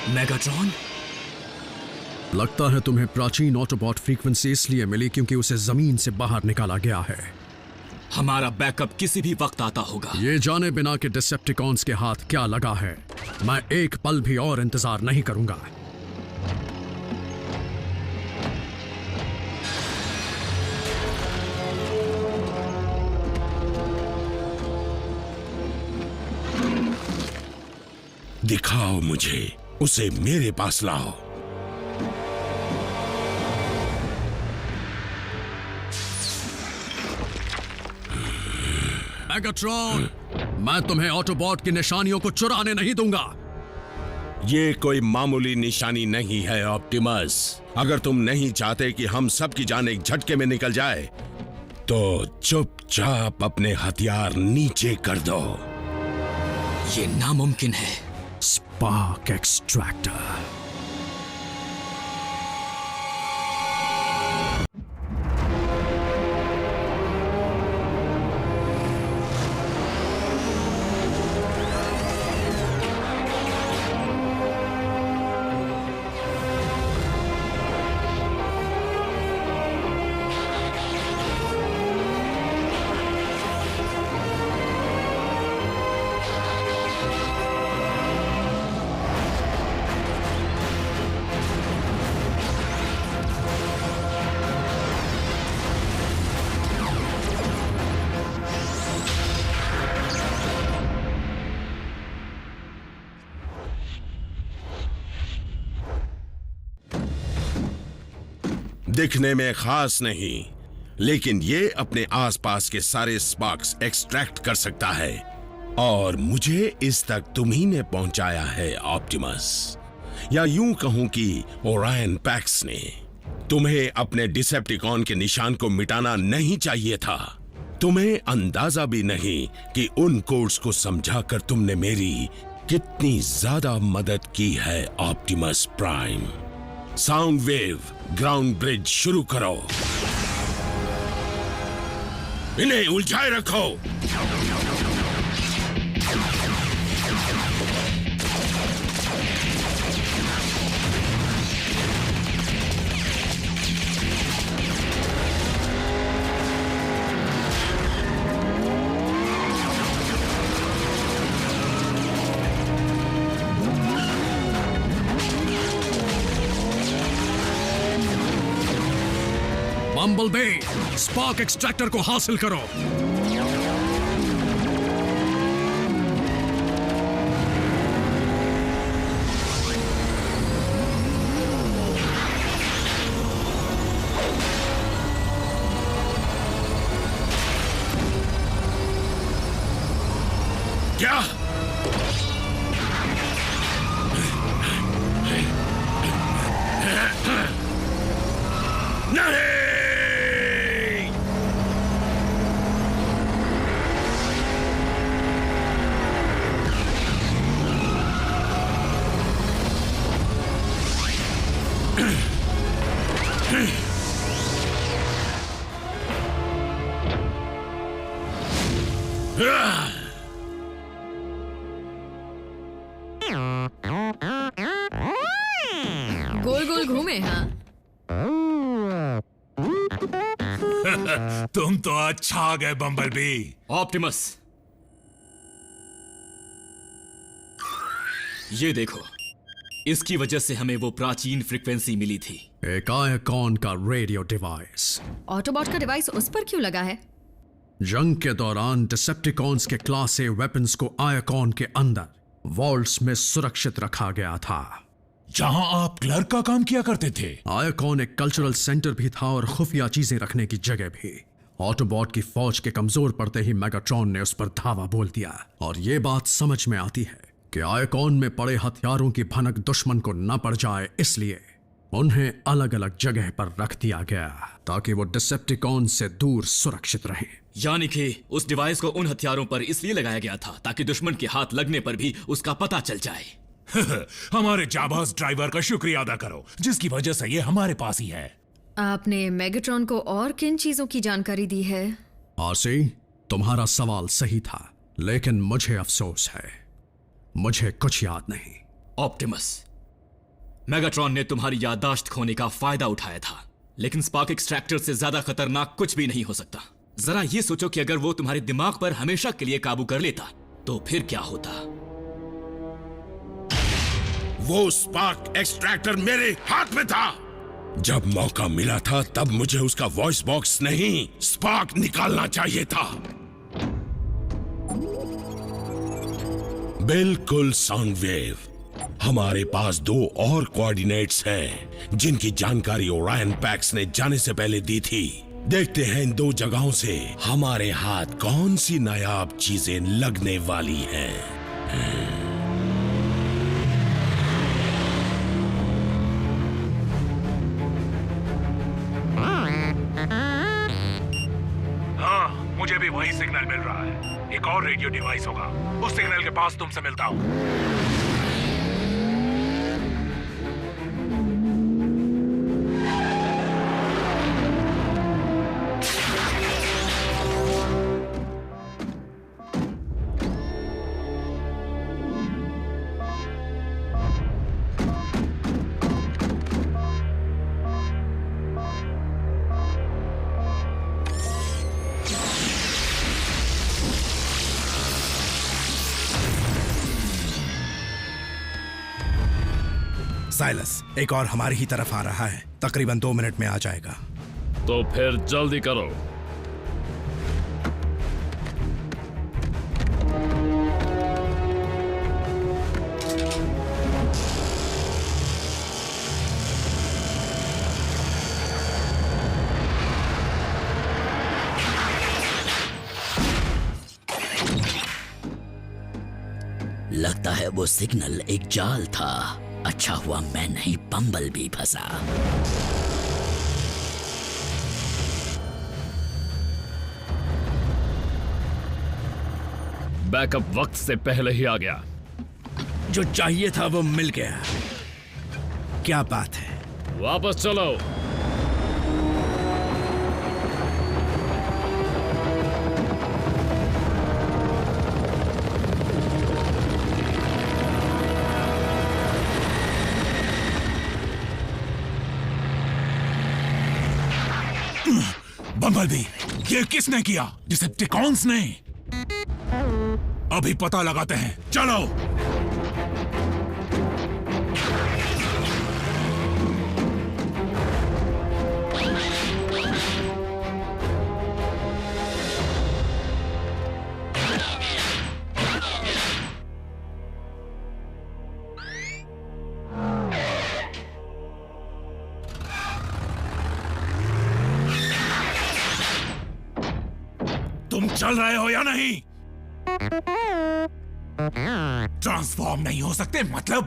Megatron? लगता है तुम्हें प्राचीन ऑटोबॉट फ्रीक्वेंसी इसलिए मिली क्योंकि उसे जमीन से बाहर निकाला गया है। हमारा बैकअप किसी भी वक्त आता होगा। ये जाने बिना कि डिसेप्टिकॉन्स के हाथ क्या लगा है, मैं एक पल भी और इंतजार नहीं करूंगा। दिखाओ मुझे, उसे मेरे पास लाओ। मेगाट्रॉन, मैं तुम्हें ऑटोबॉट की निशानियों को चुराने नहीं दूंगा। ये कोई मामूली निशानी नहीं है ऑप्टिमस। अगर तुम नहीं चाहते कि हम सब की जान एक झटके में निकल जाए, तो चुपचाप अपने हथियार नीचे कर दो। ये नामुमकिन है। Spark extractor. दिखने में खास नहीं, लेकिन ये अपने आसपास के सारे स्पार्क्स एक्सट्रैक्ट कर सकता है, और मुझे इस तक तुम्ही ने पहुंचाया है ऑप्टिमस। या यूं कहूं कि ओरायन पैक्स ने। तुम्हें अपने डिसेप्टिकॉन के निशान को मिटाना नहीं चाहिए था। तुम्हें अंदाजा भी नहीं कि उन कोड्स को समझाकर तुमने मेरी कितनी ज्यादा मदद की है Optimus prime. Sound wave ground bridge शुरू करो। इन्हें उलझाए रखो। बम्बलबी, स्पार्क एक्सट्रैक्टर को हासिल करो। क्या? नहीं! गोल गोल घूमे। हाँ, तुम तो अच्छा आ गए बम्बलबी। ऑप्टिमस, ये देखो, इसकी वजह से हमें वो प्राचीन फ्रीक्वेंसी मिली थी। एक आयकॉन का रेडियो डिवाइस। ऑटोबॉट का डिवाइस उस पर क्यों लगा है? जंग के दौरान डिसेप्टिकॉन्स के क्लास ए वेपन्स को आयकॉन के अंदर वॉल्ट्स में सुरक्षित रखा गया था, जहां आप क्लर्क का काम किया करते थे। आयकॉन एक कल्चरल सेंटर भी था और खुफिया चीजें रखने की जगह भी। ऑटोबॉट की फौज के कमजोर पड़ते ही मेगाट्रॉन ने उस पर धावा बोल दिया, और ये बात समझ में आती है कि आयकॉन में पड़े हथियारों की भनक दुश्मन को न पड़ जाए, इसलिए उन्हें अलग अलग जगह पर रख दिया गया ताकि वो डिसेप्टिकॉन से दूर सुरक्षित रहें। यानी कि उस डिवाइस को उन हथियारों पर इसलिए लगाया गया था ताकि दुश्मन के हाथ लगने पर भी उसका पता चल जाए। हमारे जाबाज ड्राइवर का शुक्रिया अदा करो, जिसकी वजह से ये हमारे पास ही है। आपने मेगाट्रॉन को और किन चीजों की जानकारी दी है? आरसी, तुम्हारा सवाल सही था, लेकिन मुझे अफसोस है, मुझे कुछ याद नहीं। ऑप्टिमस, मेगाट्रॉन ने तुम्हारी याददाश्त खोने का फायदा उठाया था, लेकिन स्पार्क एक्सट्रैक्टर से ज्यादा खतरनाक कुछ भी नहीं हो सकता। जरा ये सोचो कि अगर वो तुम्हारे दिमाग पर हमेशा के लिए काबू कर लेता तो फिर क्या होता। वो स्पार्क एक्सट्रैक्टर मेरे हाथ में था। जब मौका मिला था तब मुझे उसका वॉइस बॉक्स नहीं, स्पार्क निकालना चाहिए था। बिल्कुल साउंड वेव। हमारे पास 2 और कोऑर्डिनेट्स हैं जिनकी जानकारी ओरायन पैक्स ने जाने से पहले दी थी। देखते हैं इन 2 जगहों से हमारे हाथ कौन सी नायाब चीजें लगने वाली हैं। मुझे भी वही सिग्नल मिल रहा है। एक और रेडियो डिवाइस होगा। उस सिग्नल के पास तुमसे मिलता हूं। साइलस, एक और हमारी ही तरफ आ रहा है। तकरीबन 2 मिनट में आ जाएगा। तो फिर जल्दी करो। लगता है वो सिग्नल एक जाल था। अच्छा हुआ मैं नहीं बम्बल भी फंसा। बैकअप वक्त से पहले ही आ गया। जो चाहिए था वो मिल गया। क्या बात है। वापस चलो। बम्बलबी, ये किसने किया? डिसेप्टिकॉन्स ने। अभी पता लगाते हैं, चलो। तुम चल रहे हो या नहीं? ट्रांसफॉर्म नहीं हो सकते मतलब?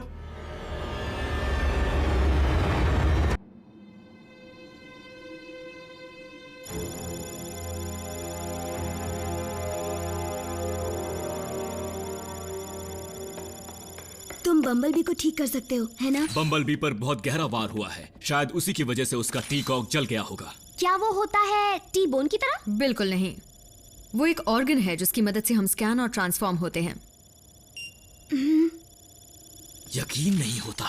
तुम बम्बलबी को ठीक कर सकते हो, है ना? बम्बलबी पर बहुत गहरा वार हुआ है। शायद उसी की वजह से उसका टी-कॉक जल गया होगा। क्या वो होता है टी बोन की तरह? बिल्कुल नहीं, वो एक ऑर्गन है जिसकी मदद से हम स्कैन और ट्रांसफॉर्म होते हैं। यकीन नहीं होता।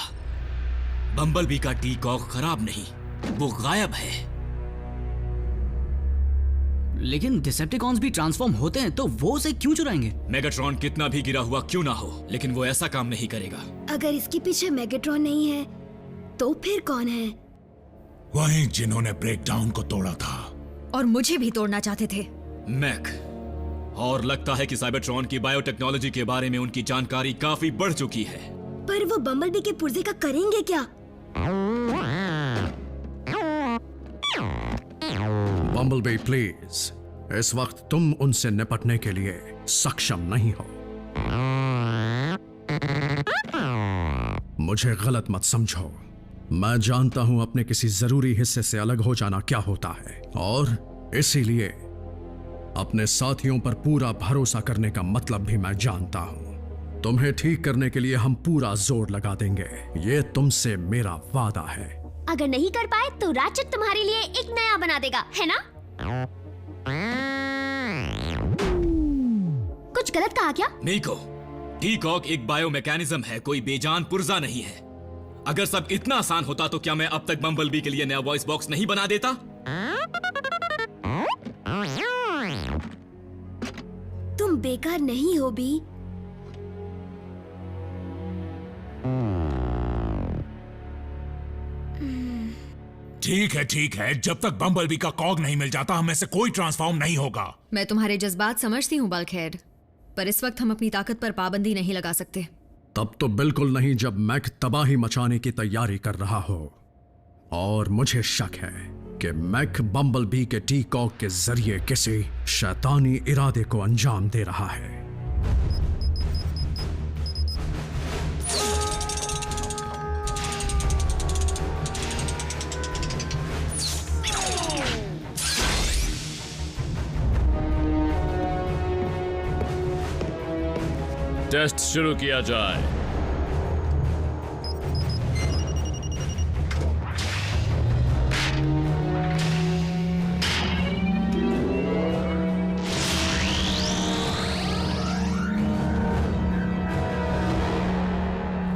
बम्बलबी का टी-कॉक खराब नहीं, वो गायब है। लेकिन डिसेप्टिकॉन्स भी ट्रांसफॉर्म होते हैं तो वो उसे क्यों चुराएंगे? मेगाट्रॉन कितना भी गिरा हुआ क्यों ना हो, लेकिन वो ऐसा काम नहीं करेगा। अगर इसके पीछे मेगाट्रॉन नहीं है तो फिर कौन है? वही जिन्होंने ब्रेकडाउन को तोड़ा था और मुझे भी तोड़ना चाहते थे। मैक, और लगता है कि साइबरट्रॉन की बायोटेक्नोलॉजी के बारे में उनकी जानकारी काफी बढ़ चुकी है। पर वो बम्बलबी के पुर्जे का करेंगे क्या? बम्बलबी प्लीज, इस वक्त तुम उनसे निपटने के लिए सक्षम नहीं हो। मुझे गलत मत समझो। मैं जानता हूं अपने किसी जरूरी हिस्से से अलग हो जाना क्या होता है, और इसीलिए अपने साथियों पर पूरा भरोसा करने का मतलब भी मैं जानता हूं। तुम्हें ठीक करने के लिए हम पूरा जोर लगा देंगे, ये तुमसे मेरा वादा है। अगर नहीं कर पाए तो रैचेट तुम्हारे लिए एक नया बना देगा, है ना? कुछ गलत कहा क्या? नीको, टी-कॉक एक बायोमैकेनिज्म है, कोई बेजान पुर्जा नहीं है। अगर सब इतना आसान होता तो क्या मैं अब तक बम्बलबी के लिए नया वॉइस बॉक्स नहीं बना देता? तुम बेकार नहीं हो बी। ठीक है, जब तक बम्बलबी का कॉग नहीं मिल जाता हम में से कोई ट्रांसफॉर्म नहीं होगा। मैं तुम्हारे जज्बात समझती हूँ बल्कहेड, पर इस वक्त हम अपनी ताकत पर पाबंदी नहीं लगा सकते। तब तो बिल्कुल नहीं जब मैक तबाही मचाने की तैयारी कर रहा हो। और मुझे शक है कि मैक बम्बलबी के टी कॉक के जरिए किसी शैतानी इरादे को अंजाम दे रहा है। टेस्ट शुरू किया जाए।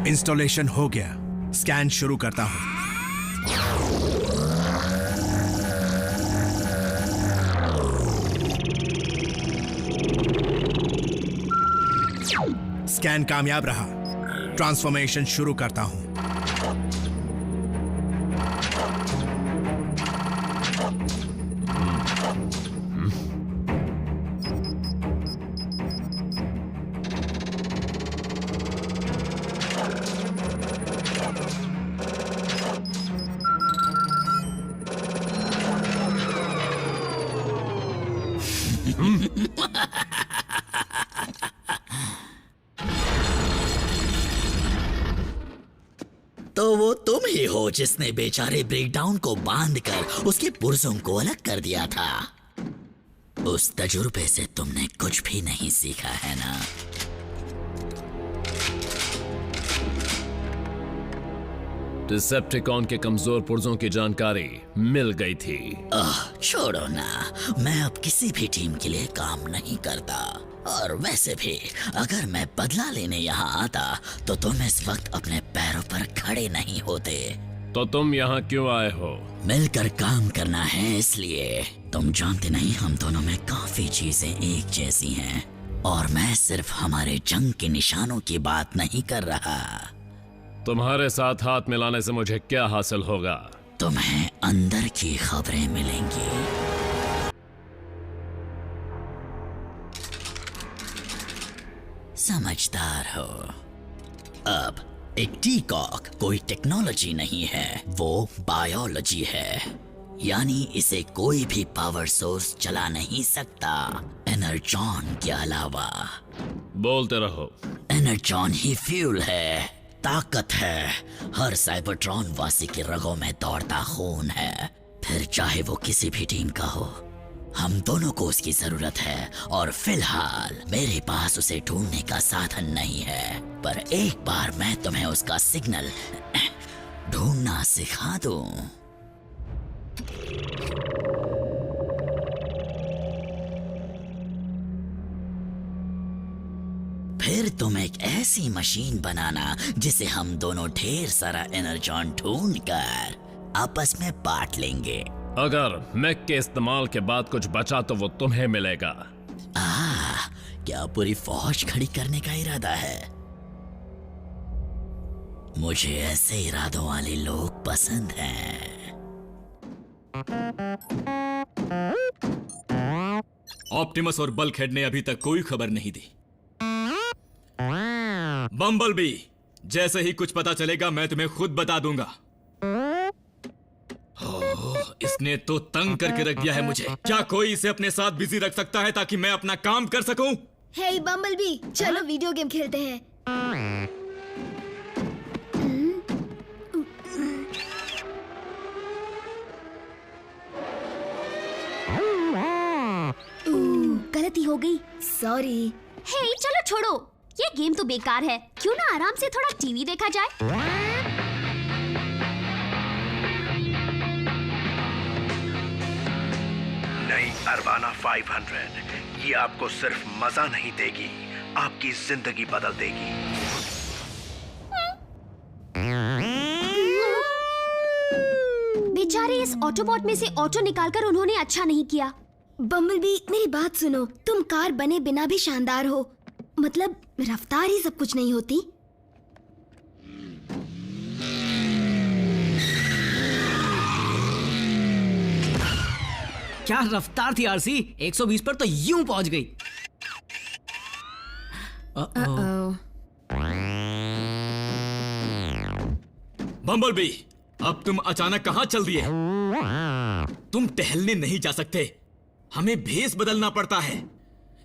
इंस्टॉलेशन हो गया। स्कैन शुरू करता हूं। स्कैन कामयाब रहा। ट्रांसफॉर्मेशन शुरू करता हूं। तो वो तुम ही हो जिसने बेचारे ब्रेकडाउन को बांधकर उसके पुर्जों को अलग कर दिया था। उस तजुर्बे से तुमने कुछ भी नहीं सीखा है ना? डिसेप्टिकॉन के कमजोर पुर्जों की जानकारी मिल गई थी। छोड़ो ना, मैं अब किसी भी टीम के लिए काम नहीं करता। और वैसे भी अगर मैं बदला लेने यहाँ आता तो तुम इस वक्त अपने पैरों पर खड़े नहीं होते। तो तुम यहाँ क्यों आए हो? मिलकर काम करना है इसलिए। तुम जानते नहीं, हम दोनों में काफी चीजें एक जैसी हैं। और मैं सिर्फ हमारे जंग के निशानों की बात नहीं कर रहा। तुम्हारे साथ हाथ मिलाने से मुझे क्या हासिल होगा? तुम्हें अंदर की खबरें मिलेंगी। समझदार हो। अब एक टीकॉक कोई टेक्नोलॉजी नहीं है, वो बायोलॉजी है। यानी इसे कोई भी पावर सोर्स चला नहीं सकता एनर्जॉन के अलावा। बोलते रहो। एनर्जॉन ही फ्यूल है, ताकत है। हर साइबरट्रॉन वासी के रगों में दौड़ता खून है, फिर चाहे वो किसी भी टीम का हो। हम दोनों को उसकी जरूरत है और फिलहाल मेरे पास उसे ढूंढने का साधन नहीं है। पर एक बार मैं तुम्हें उसका सिग्नल ढूंढना सिखा दूं। फिर तुम एक ऐसी मशीन बनाना जिसे हम दोनों ढेर सारा एनर्जॉन ढूंढकर आपस में बांट लेंगे। अगर मैक के इस्तेमाल के बाद कुछ बचा तो वो तुम्हें मिलेगा। क्या पूरी फौज खड़ी करने का इरादा है? मुझे ऐसे इरादों वाले लोग पसंद हैं। ऑप्टिमस और बल्कहेड ने अभी तक कोई खबर नहीं दी। बम्बलबी, जैसे ही कुछ पता चलेगा मैं तुम्हें खुद बता दूंगा। इसने तो तंग करके रख दिया है मुझे। क्या कोई इसे अपने साथ बिजी रख सकता है ताकि मैं अपना काम कर सकूं? हे बम्बलबी, चलो वीडियो गेम खेलते हैं। गलती हो गई, सॉरी। हे चलो छोड़ो, ये गेम तो बेकार है। क्यों ना आराम से थोड़ा टीवी देखा जाए? नई अरबाना 500 ये आपको सिर्फ मजा नहीं देगी, आपकी जिंदगी बदल देगी। इस ऑटोबॉट में से ऑटो निकालकर उन्होंने अच्छा नहीं किया। बम्बलबी, मेरी बात सुनो, तुम कार बने बिना भी शानदार हो। मतलब रफ्तार ही सब कुछ नहीं होती। क्या रफ्तार थी आरसी, 120 पर तो यूं पहुंच गई। बम्बलबी, अब तुम अचानक कहां चल दिए? तुम टहलने नहीं जा सकते, हमें भेस बदलना पड़ता है।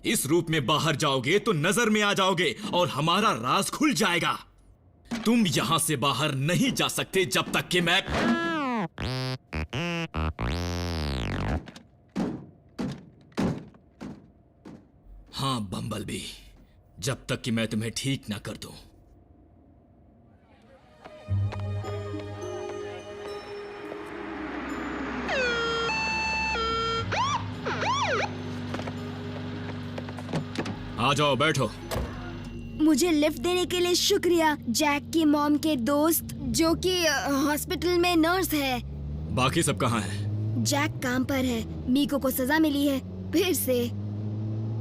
इस रूप में बाहर जाओगे तो नजर में आ जाओगे और हमारा राज खुल जाएगा। तुम यहां से बाहर नहीं जा सकते जब तक कि मैं... हाँ बम्बलबी, जब तक कि मैं तुम्हें ठीक ना कर दूं। आ जाओ, बैठो। मुझे लिफ्ट देने के लिए शुक्रिया, जैक की मॉम के दोस्त जो कि हॉस्पिटल में नर्स है। बाकी सब कहाँ हैं? जैक काम पर है, मीको को सजा मिली है फिर से।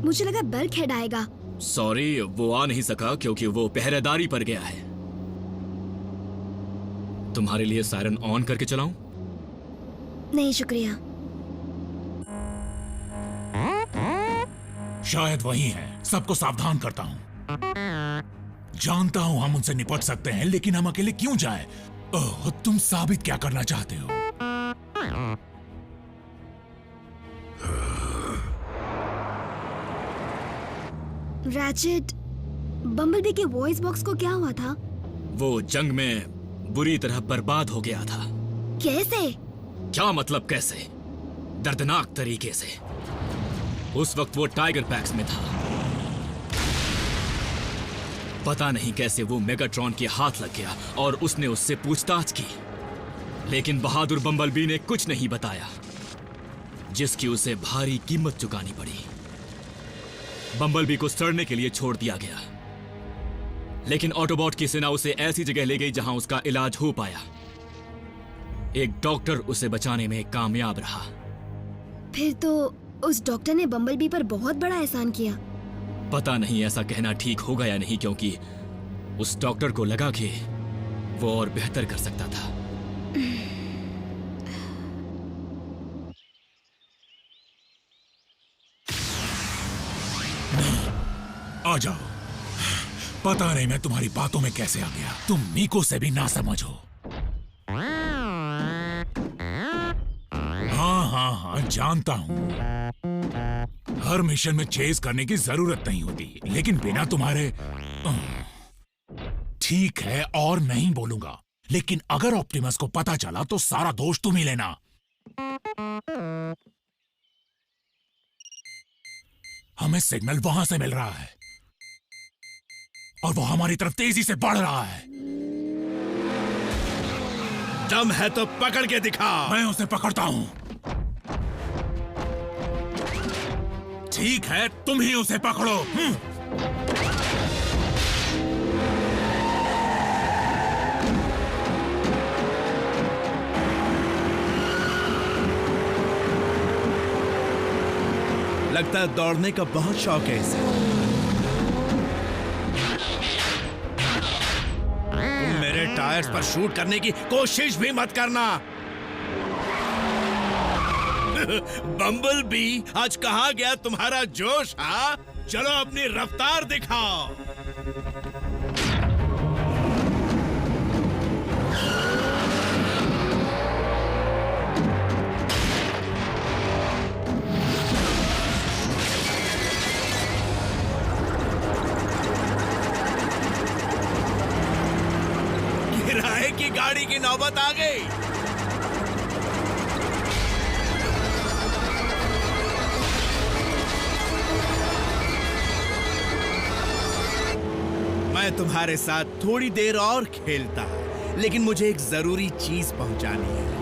मुझे लगा बल्कहेड आएगा। सॉरी, वो आ नहीं सका क्योंकि वो पहरेदारी पर गया है। तुम्हारे लिए सायरन ऑन करके चलाऊं? नहीं शुक्रिया। शायद वही है, सबको सावधान करता हूँ। जानता हूँ हम उनसे निपट सकते हैं, लेकिन हम अकेले क्यों जाएं? ओह, तुम साबित क्या करना चाहते हो? रैचेट, बम्बलबी के वॉइस बॉक्स को क्या हुआ था? वो जंग में बुरी तरह बर्बाद हो गया था। कैसे? क्या मतलब कैसे? दर्दनाक तरीके से। उस वक्त वो टाइगर पैक्स में था। पता नहीं कैसे वो मेगाट्रॉन के हाथ लग गया और उसने उससे पूछताछ की, लेकिन बहादुर बम्बलबी ने कुछ नहीं बताया, जिसकी उसे भारी कीमत चुकानी पड़ी। बम्बलबी को सड़ने के लिए छोड़ दिया गया, लेकिन ऑटोबॉट की सेना उसे ऐसी जगह ले गई जहां उसका इलाज हो पाया। एक डॉक्टर उसे बचाने में कामयाब रहा। फिर तो उस डॉक्टर ने बम्बलबी पर बहुत बड़ा एहसान किया। पता नहीं ऐसा कहना ठीक होगा या नहीं, क्योंकि उस डॉक्टर को लगा कि वो और बेहतर कर सकता था। आ जाओ। पता नहीं मैं तुम्हारी बातों में कैसे आ गया। तुम मीको से भी ना समझो। हाँ, जानता हूं। हर मिशन में चेस करने की जरूरत नहीं होती, लेकिन बिना तुम्हारे... ठीक है, और नहीं बोलूंगा, लेकिन अगर ऑप्टिमस को पता चला तो सारा दोष तुम ही लेना। हमें सिग्नल वहां से मिल रहा है और वो हमारी तरफ तेजी से बढ़ रहा है। दम है तो पकड़ के दिखा। मैं उसे पकड़ता हूं। ठीक है, तुम ही उसे पकड़ो। लगता है दौड़ने का बहुत शौक है इसे। तुम मेरे टायर्स पर शूट करने की कोशिश भी मत करना। बम्बलबी, आज कहां गया तुम्हारा जोश? हाँ, चलो अपनी रफ्तार दिखाओ। किराए की गाड़ी की नौबत आ गई। मैं तुम्हारे साथ थोड़ी देर और खेलता, लेकिन मुझे एक जरूरी चीज पहुंचानी है।